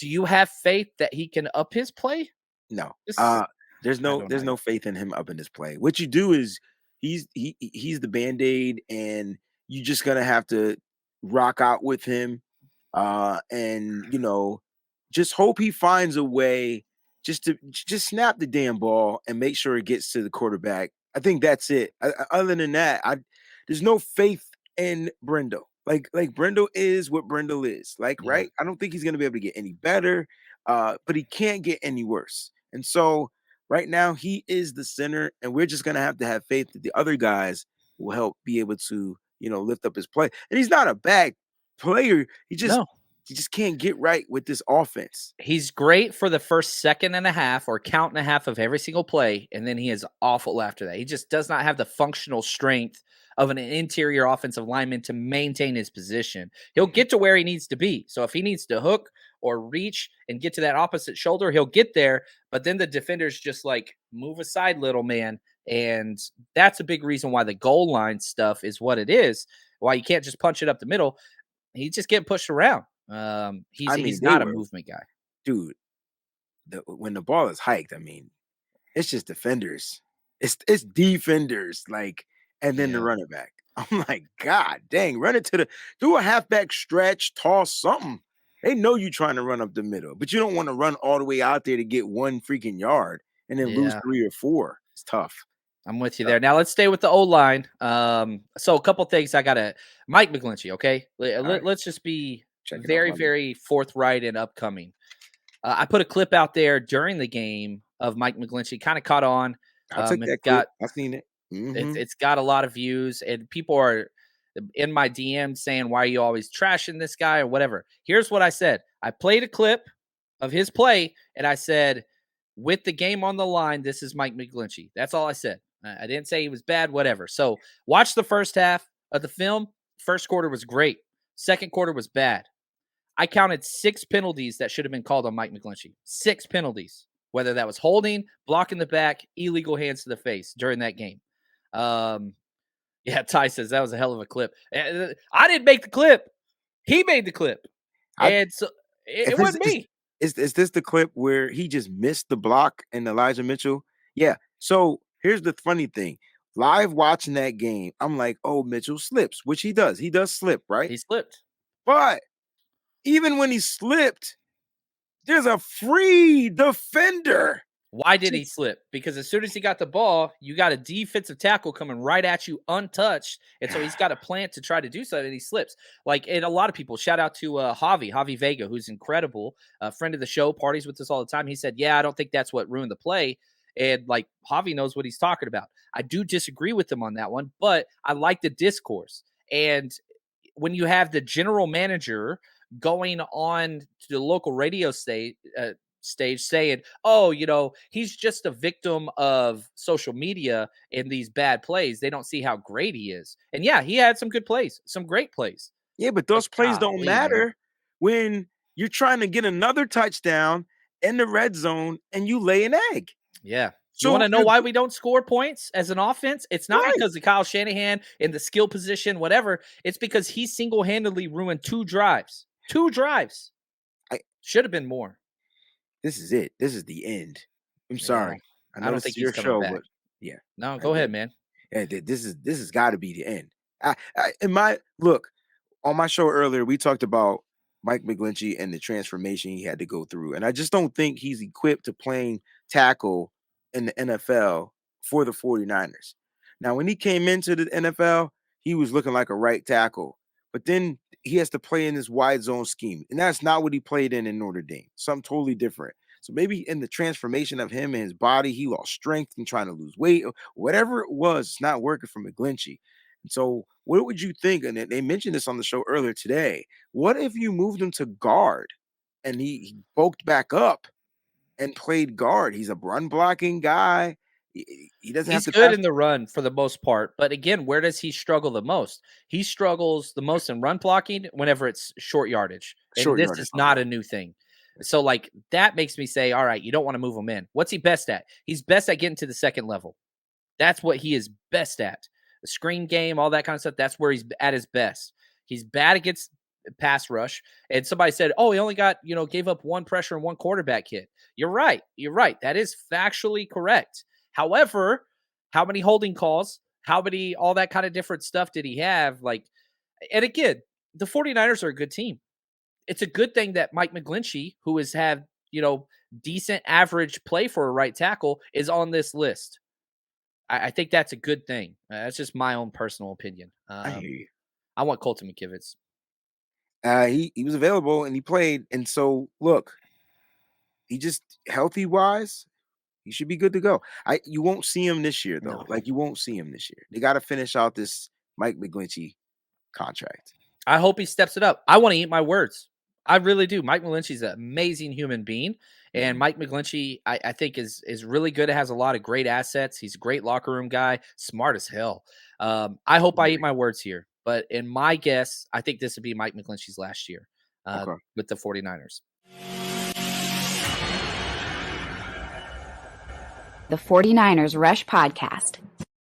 Do you have faith that he can up his play? No. This There's I no don't there's know. no faith in him up in this play. What you do is he's the Band-Aid, and you just gonna have to rock out with him, and just hope he finds a way just snap the damn ball and make sure it gets to the quarterback. I think that's it. Other than that, there's no faith in Brindle. Like Brindle is what Brindle is. Like, Yeah. right? I don't think he's gonna be able to get any better, but he can't get any worse. And so right now he is the center, and we're just gonna have to have faith that the other guys will help be able to, lift up his play. And he's not a bad player. No. He just can't get right with this offense. He's great for the first second and a half or count and a half of every single play, and then he is awful after that. He just does not have the functional strength of an interior offensive lineman to maintain his position. He'll Mhm. get to where he needs to be. So if he needs to hook or reach and get to that opposite shoulder, he'll get there. But then the defenders just like move aside, little man. And that's a big reason why the goal line stuff is what it is. Why you can't just punch it up the middle. He's just getting pushed around. I mean, He's they not a were, movement guy. dude. When the ball is hiked, I mean, it's just defenders. It's defenders, like, and then the Yeah. running back. I'm like, God dang, run it do a halfback stretch, toss something. They know you trying to run up the middle, but you don't want to run all the way out there to get 1 freaking yard and then lose Yeah. 3 or 4. It's tough. I'm with you Tough. there. Now let's stay with the O line. So a couple things I gotta Mike McGlinchey. Okay, All right, let's just be check it off very, my list. very forthright and upcoming. I put a clip out there during the game of Mike McGlinchey. Kind of caught on. I took It that clip. got I seen it. it's Hmm. it's got a lot of views, and people are in my DM saying, "Why are you always trashing this guy?" or whatever. Here's what I said. I played a clip of his play, and I said, "With the game on the line, this is Mike McGlinchey." That's all I said. I didn't say he was bad, whatever. So watch the first half of the film. First quarter was great. Second quarter was bad. I counted 6 penalties that should have been called on Mike McGlinchey. 6 penalties, whether that was holding, blocking the back, illegal hands to the face during that game. Um, yeah, Ty says that was a hell of a clip. I didn't make the clip. He made the clip. I And so it if it's wasn't me. is this the clip where he just missed the block and Elijah Mitchell? Yeah. So here's the funny thing. Live watching that game, I'm like, oh, Mitchell slips, which he does. He does slip, right? He slipped. But even when he slipped, there's a free defender. Why did he Just slip? Because as soon as he got the ball, you got a defensive tackle coming right at you untouched. And so he's got a plant to try to do something and he slips. Like, and a lot of people, shout out to Javi Vega, who's incredible, a friend of the show, parties with us all the time. He said, yeah, I don't think that's what ruined the play. And like Javi knows what he's talking about. I do disagree with him on that one, but I like the discourse. And when you have the general manager going on to the local radio stage saying, oh, he's just a victim of social media and these bad plays. They don't see how great he is. And yeah, he had some good plays, some great plays. yeah, but But those plays don't golly, man. matter when you're trying to get another touchdown in the red zone and you lay an egg. Yeah. You want So to know why we don't score points as an offense? It's not right. because of Kyle Shanahan in the skill position, whatever. It's because he single handedly ruined 2 drives. 2 drives. I, Should have been more. this is it. This is the end. I'm Yeah. sorry. I I know don't this think is he's your coming show, back. but yeah, No, I, go ahead, man. this has got to be the end. In my look on my show earlier, we talked about Mike McGlinchey and the transformation he had to go through, and I just don't think he's equipped to playing tackle in the NFL for the 49ers. Now, when he came into the NFL, he was looking like a right tackle, but then he has to play in this wide zone scheme, and that's not what he played in Notre Dame. Something totally different. So maybe in the transformation of him and his body, he lost strength and trying to lose weight, or whatever it was. It's not working for McGlinchey. And so, what would you think? And they mentioned this on the show earlier today. What if you moved him to guard and he bulked back up and played guard? He's a run blocking guy. He doesn't have He's to good pass in the run for the most part, but again, where does he struggle the most? He struggles the most in run blocking whenever it's short yardage, and short this yardage. is Okay. not a new thing. So, like, that makes me say, all right, you don't want to move him in. What's he best at? He's best at getting to the second level. That's what he is best at. The screen game, all that kind of stuff. That's where he's at his best. He's bad against pass rush. And somebody said, "Oh, he only got, gave up one pressure and one quarterback hit." You're right. You're right. That is factually correct. However, how many holding calls, how many, all that kind of different stuff did he have? Like, and again, the 49ers are a good team. It's a good thing that Mike McGlinchey, who has had, decent average play for a right tackle, is on this list. I think that's a good thing. That's just my own personal opinion. I hear you. I want Colton McKivitz. He was available and he played, and so look, he just healthy wise, he should be good to go. You won't see him this year though. No, Like you won't see him this year. They got to finish out this Mike McGlinchey contract. I hope he steps it up. I want to eat my words. I really do. Mike McGlinchey's an amazing human being, and Mhm. Mike McGlinchey, I think, is really good. Has a lot of great assets. He's a great locker room guy, smart as hell. I hope I eat Very. my words here, but in my guess, I think this would be Mike McGlinchey's last year Okay. with the 49ers. The 49ers Rush Podcast.